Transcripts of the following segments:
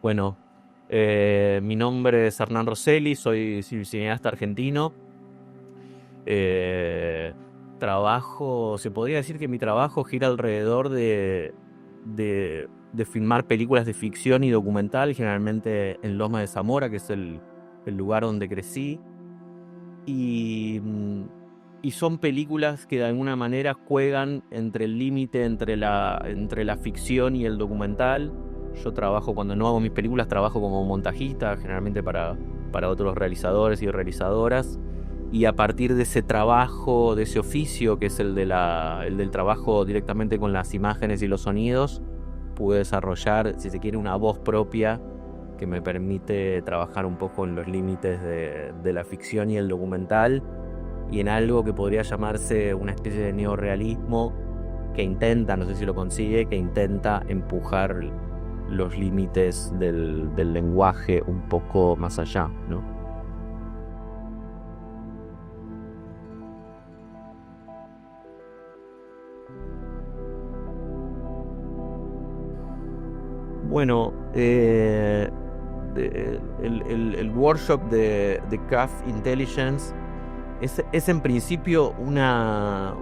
Bueno, mi nombre es Hernán Rosselli, soy cineasta argentino. Eh, se podría decir que mi trabajo gira alrededor de filmar películas de ficción y documental, generalmente en Loma de Zamora, que es el lugar donde crecí. Y, mm, y son películas que de alguna manera juegan entre el límite entre la ficción y el documental. Yo trabajo, cuando no hago mis películas, trabajo como montajista, generalmente para otros realizadores y realizadoras. Y a partir de ese trabajo, de ese oficio, que es el del trabajo directamente con las imágenes y los sonidos, pude desarrollar, si se quiere, una voz propia que me permite trabajar un poco en los límites de la ficción y el documental, y en algo que podría llamarse una especie de neorrealismo que intenta, no sé si lo consigue, que intenta empujar los límites del lenguaje un poco más allá, ¿no? Bueno, el workshop de Craft Intelligence es en principio una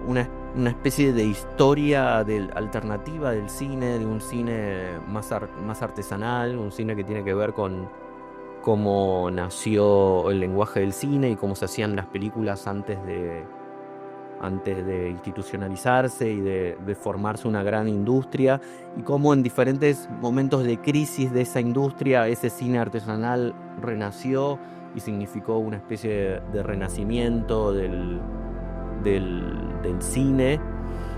especie de historia alternativa del cine, de un cine más artesanal, un cine que tiene que ver con cómo nació el lenguaje del cine y cómo se hacían las películas antes de institucionalizarse y de formarse una gran industria, y cómo en diferentes momentos de crisis de esa industria ese cine artesanal renació y significó una especie de renacimiento del cine.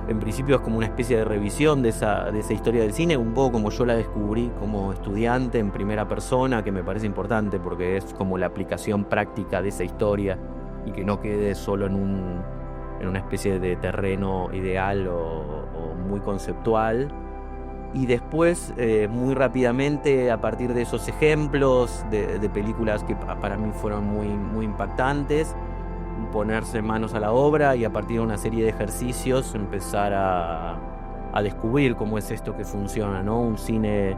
En principio es como una especie de revisión de esa historia del cine, un poco como yo la descubrí como estudiante en primera persona, que me parece importante porque es como la aplicación práctica de esa historia y que no quede solo en una especie de terreno ideal o muy conceptual. Y después, muy rápidamente, a partir de esos ejemplos de películas que para mí fueron muy impactantes, ponerse manos a la obra y a partir de una serie de ejercicios empezar a descubrir cómo es esto que funciona, ¿no? Un cine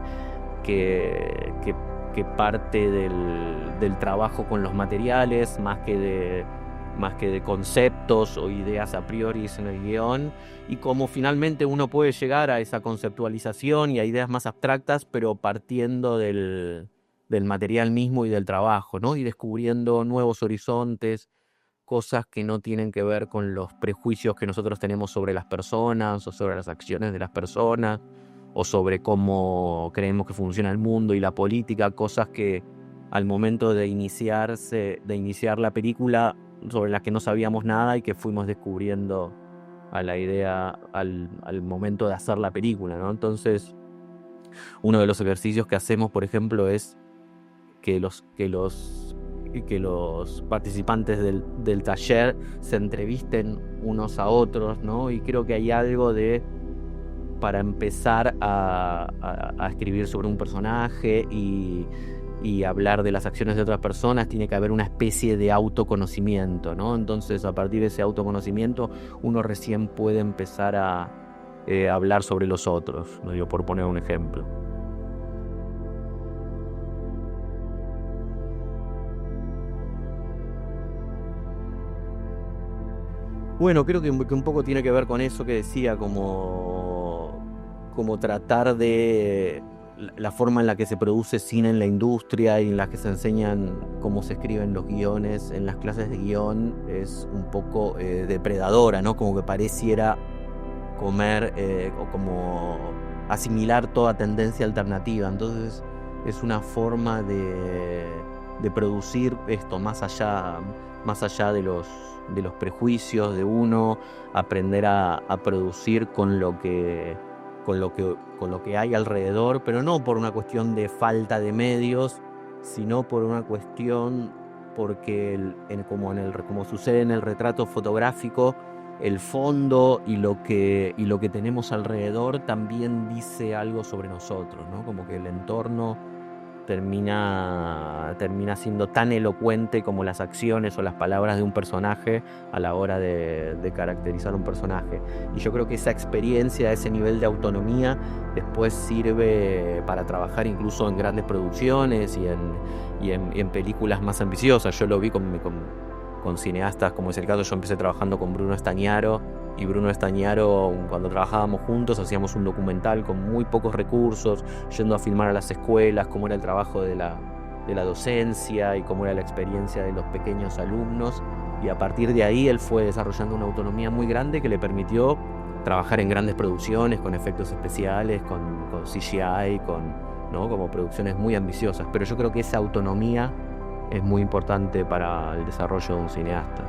que, que, que parte del trabajo con los materiales más que de conceptos o ideas a priori en el guión, y cómo finalmente uno puede llegar a esa conceptualización y a ideas más abstractas, pero partiendo del material mismo y del trabajo, ¿no? Y descubriendo nuevos horizontes, cosas que no tienen que ver con los prejuicios que nosotros tenemos sobre las personas o sobre las acciones de las personas o sobre cómo creemos que funciona el mundo y la política, cosas que al momento de iniciar la película, sobre las que no sabíamos nada y que fuimos descubriendo al momento de hacer la película, ¿no? Entonces, uno de los ejercicios que hacemos, por ejemplo, es que que los participantes del taller se entrevisten unos a otros, ¿no? Y creo que hay algo para empezar a escribir sobre un personaje y hablar de las acciones de otras personas, tiene que haber una especie de autoconocimiento, ¿no? Entonces, a partir de ese autoconocimiento, uno recién puede empezar a hablar sobre los otros, ¿no? Digo, por poner un ejemplo. Bueno, creo que un poco tiene que ver con eso que decía, como tratar de la forma en la que se produce cine en la industria y en la que se enseñan cómo se escriben los guiones en las clases de guión es un poco depredadora, ¿no? Como que pareciera comer o como asimilar toda tendencia alternativa. Entonces es una forma de producir esto más allá de los prejuicios de uno, aprender a producir con lo que hay alrededor, pero no por una cuestión de falta de medios, sino por una cuestión porque como sucede en el retrato fotográfico, el fondo y lo que tenemos alrededor también dice algo sobre nosotros, ¿no? Como que el entorno termina siendo tan elocuente como las acciones o las palabras de un personaje a la hora de caracterizar un personaje. Y yo creo que esa experiencia, ese nivel de autonomía, después sirve para trabajar incluso en grandes producciones y en películas más ambiciosas. Yo lo vi con cineastas, como es el caso, yo empecé trabajando con Bruno Estañaro, y Bruno Estañaro, cuando trabajábamos juntos, hacíamos un documental con muy pocos recursos, yendo a filmar a las escuelas, cómo era el trabajo de la docencia y cómo era la experiencia de los pequeños alumnos, y a partir de ahí él fue desarrollando una autonomía muy grande que le permitió trabajar en grandes producciones, con efectos especiales, con CGI, ¿no? Como producciones muy ambiciosas. Pero yo creo que esa autonomía es muy importante para el desarrollo de un cineasta.